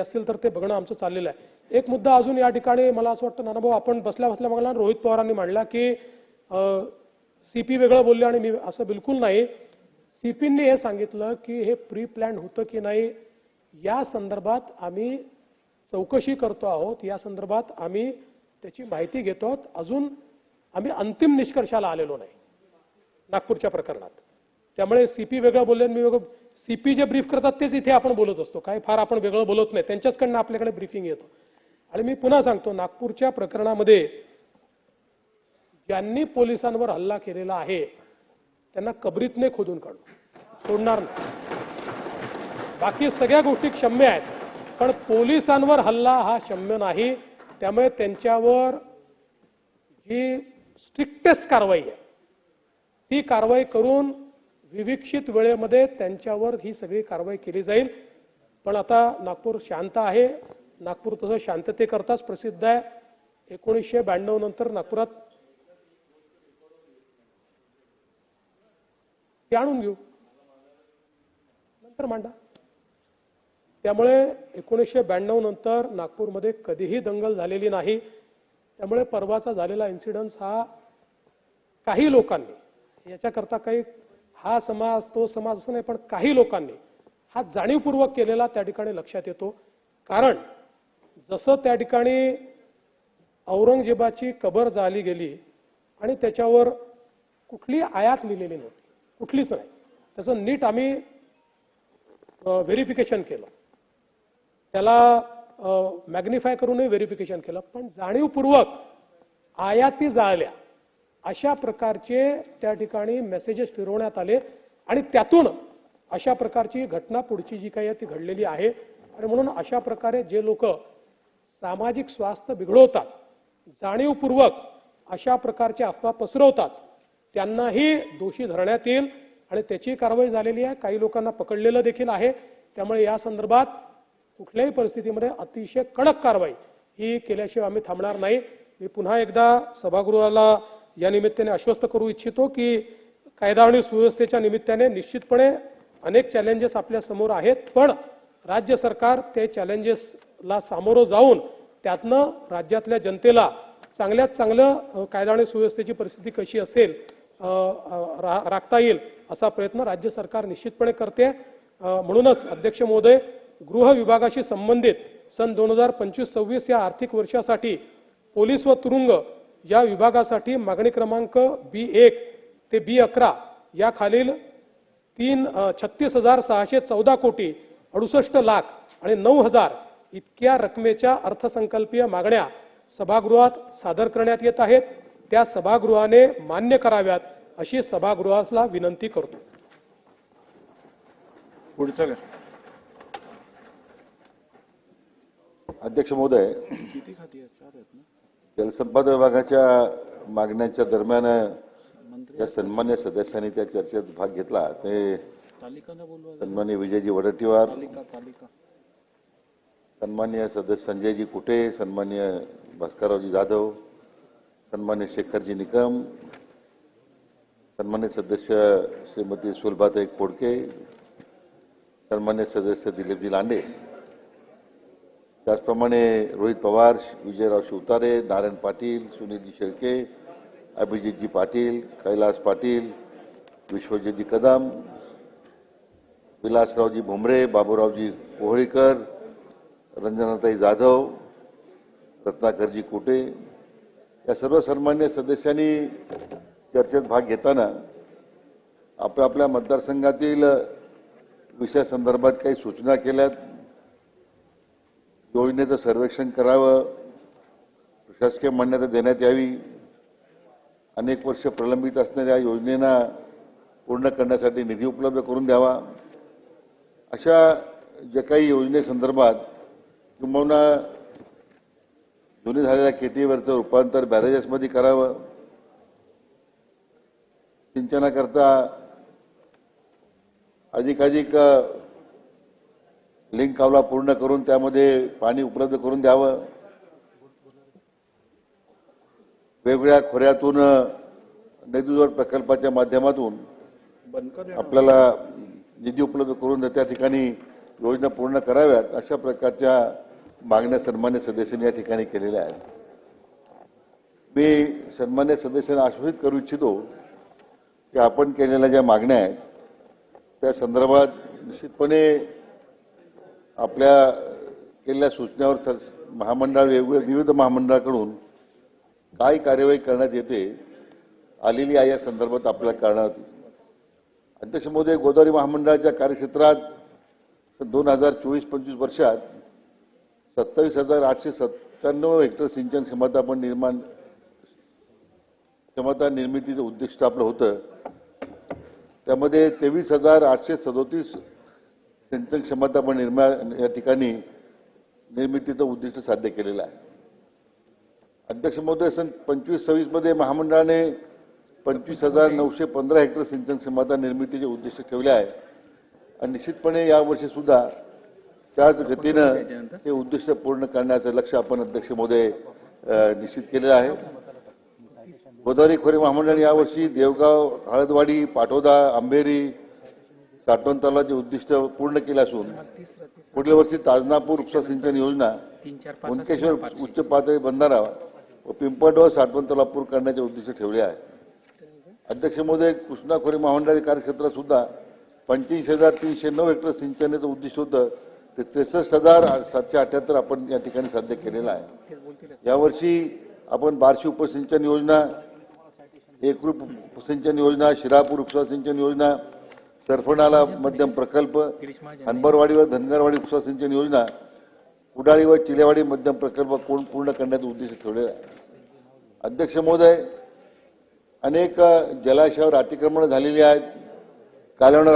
असतील तर ते बघणं आमचं चाललेलं आहे। एक मुद्दा अजून या ठिकाणी मला असं वाटतं नानाभाऊ आपण बसल्या बसल्या बघला रोहित पवारांनी मांडला की सीपी वेगळं बोलले आणि मी असं बिलकुल नाही। सीपींनी हे सांगितलं की हे प्री प्लॅन होतं की नाही या संदर्भात आम्ही चौकशी करतो आहोत, या संदर्भात आम्ही त्याची माहिती घेतो आहोत, अजून आम्ही अंतिम निष्कर्षाला आलेलो नाही नागपूरच्या प्रकरणात। त्यामुळे सीपी वेगळं बोलले मी वेगळं, सीपी जे ब्रीफ करतात तेच इथे आपण बोलत असतो, काय फार आपण वेगळं बोलत नाही, त्यांच्याचकडनं आपल्याकडे ब्रीफिंग येतो। आणि मी पुन्हा सांगतो नागपूरच्या प्रकरणामध्ये ज्यांनी पोलिसांवर हल्ला केलेला आहे त्यांना कबरीतने खोदून काढू, सोडणार नाही। बाकी सगळ्या गोष्टी क्षम्य आहेत पण पोलिसांवर हल्ला हा क्षम्य नाही। त्यामुळे त्यांच्यावर जी स्ट्रिक्टेस्ट कारवाई आहे ती कारवाई करून विविक्षित वेळेमध्ये त्यांच्यावर ही सगळी कारवाई केली जाईल। पण आता नागपूर शांत आहे, नागपूर तसं शांततेकरताच प्रसिद्ध आहे। 1992 नंतर नागपुरात ते आणून घेऊ नंतर मांडा। त्यामुळे 1992 नंतर नागपूरमध्ये कधीही दंगल झालेली नाही। त्यामुळे परवाचा झालेला इन्सिडेंस हा काही लोकांनी याच्याकरता काही हा समाज तो समाज असं नाही पण काही लोकांनी हा जाणीवपूर्वक केलेला त्या ठिकाणी लक्षात येतो। कारण जसं त्या ठिकाणी औरंगजेबाची कबर जाळली गेली आणि त्याच्यावर कुठली आयात लिहिलेली नव्हती, कुठलीच नाही, त्याचं नीट आम्ही व्हेरिफिकेशन केलं, त्याला मॅग्निफाय करूनही व्हेरिफिकेशन केलं, पण जाणीवपूर्वक आयाती जाळल्या अशा प्रकारचे त्या ठिकाणी मेसेजेस फिरवण्यात आले आणि त्यातून अशा प्रकारची घटना पुढची जी काही आहे ती घडलेली आहे। आणि म्हणून अशा प्रकारे जे लोक सामाजिक स्वास्थ्य बिघडवतात, जाणीवपूर्वक अशा प्रकारचे अफवा पसरवतात त्यांनाही दोषी धरण्यात येईल आणि त्याची कारवाई झालेली आहे, काही लोकांना पकडलेलं देखील आहे। त्यामुळे या संदर्भात कुठल्याही परिस्थितीमध्ये अतिशय कडक कारवाई ही केल्याशिवाय आम्ही थांबणार नाही। मी पुन्हा एकदा सभागृहाला या निमित्ताने आश्वस्त करू इच्छितो की कायदा आणि सुव्यवस्थेच्या निमित्ताने निश्चितपणे अनेक चॅलेंजेस आपल्या समोर आहेत, पण राज्य सरकार ते चॅलेंजेसला सामोरं जाऊन त्यातनं राज्यातल्या जनतेला चांगल्यात चांगलं कायदा आणि सुव्यवस्थेची परिस्थिती कशी असेल राखता येईल असा प्रयत्न राज्य सरकार निश्चितपणे करते। म्हणूनच अध्यक्ष महोदय, गृह विभागाशी संबंधित सन 2025-26 या आर्थिक वर्षासाठी पोलीस व तुरुंग या विभागासाठी मागणी क्रमांक B1 ते B11 या खालील 36,614 कोटी 68 लाख आणि 9,000 इतक्या रकमेच्या अर्थसंकल्पीय मागण्या सभागृहात सादर करण्यात येत आहेत, त्या सभागृहाने मान्य कराव्यात अशी सभागृहाला विनंती करतो। अध्यक्ष महोदय, जलसंपदा विभागाच्या मागण्यांच्या दरम्यान या सन्मान्य सदस्यांनी त्या चर्चेत भाग घेतला ते सन्मान्य विजयजी वडेट्टीवार, सन्मान्य सदस्य संजयजी कुटे, सन्मान्य भास्कररावजी जाधव, सन्मान्य शेखरजी निकम, सन्मान्य सदस्य श्रीमती सुलभाताई खोडके, सन्मान्य सदस्य दिलीपजी लांडे, त्याचप्रमाणे रोहित पवार, विजयराव शिवतारे, नारायण पाटील, सुनीलजी शेळके, अभिजितजी पाटील, कैलास पाटील, विश्वजीतजी कदम, विलासरावजी भुमरे, बाबूरावजी कोहळीकर, रंजनाताई जाधव, रत्नाकरजी कुटे या सर्व सन्मान्य सदस्यांनी चर्चेत भाग घेताना आपल्या मतदारसंघातील विषयासंदर्भात काही सूचना केल्यात। योजनेचं सर्वेक्षण करावं, प्रशासकीय मान्यता देण्यात यावी, अनेक वर्ष प्रलंबित असणाऱ्या योजनेना पूर्ण करण्यासाठी निधी उपलब्ध करून द्यावा, अशा ज्या काही योजनेसंदर्भात किंबहुना जुनी झालेल्या केटीवरचं रूपांतर बॅरेजेसमध्ये करावं, सिंचनाकरता अधिकाधिक लिंक कावला पूर्ण करून त्यामध्ये पाणी उपलब्ध करून द्यावं, वेगवेगळ्या खोऱ्यातून नदीजोड प्रकल्पाच्या माध्यमातून आपल्याला निधी उपलब्ध करून त्या ठिकाणी योजना पूर्ण कराव्यात अशा प्रकारच्या मागण्या सन्मान्य सदस्यांनी या ठिकाणी केलेल्या आहेत. मी सन्मान्य सदस्यांना आश्वासित करू इच्छितो की आपण केलेल्या ज्या मागण्या आहेत त्या संदर्भात निश्चितपणे आपल्या केलेल्या सूचनावर महामंडळ विविध महामंडळाकडून काय कार्यवाही करण्यात येते आलेली आहे या संदर्भात आपल्याला कळणार. अध्यक्ष महोदय, गोदावरी महामंडळाच्या कार्यक्षेत्रात 2024-25 वर्षात 27,897 हेक्टर सिंचन क्षमता निर्मितीचं उद्दिष्ट आपलं होतं. त्यामध्ये 23,837 सिंचन क्षमता या ठिकाणी निर्मितीचं उद्दिष्ट साध्य केलेलं आहे. अध्यक्ष महोदय, सन 25-26 मध्ये महामंडळाने 25,915 हेक्टर सिंचन क्षमता निर्मितीचे उद्दिष्ट ठेवले आहे आणि निश्चितपणे यावर्षी सुद्धा त्याच गतीनं ते उद्दिष्ट पूर्ण करण्याचं लक्ष्य आपण अध्यक्ष महोदय निश्चित केलेलं आहे. गोदावरी खोरे महामंडळाने यावर्षी देवगाव, हळदवाडी, पाटोदा, आंबेरी, साठवण तलावाचे उद्दिष्ट पूर्ण केले असून पुढील वर्षी ताजनापूर उपसा सिंचन योजना, कुणकेश्वर उच्च पातळी बंधारा व पिंपळगाव साठवण तलाव पूर्ण करण्याचे उद्दिष्ट ठेवले आहे. अध्यक्ष महोदय, कृष्णा खोरे महामंडळाच्या कार्यक्षेत्रात सुद्धा 85,309 हेक्टर सिंचनाचं उद्दिष्ट होतं ते 63,778 आपण या ठिकाणी साध्य केलेलं आहे. यावर्षी आपण बार्शी उपसिंचन योजना, एकरूप उपसिंचन योजना, शिरापूर उपसा सिंचन योजना, सरफणाला मध्यम प्रकल्प, हनबरवाडी व धनगरवाडी उपसा सिंचन योजना, कुडाळी व चिलेवाडी मध्यम प्रकल्प पूर्ण करण्याचं उद्दिष्ट ठेवलेलं आहे. अध्यक्ष महोदय, अनेक जलाशयावर अतिक्रमण झालेली आहेत. कालवणार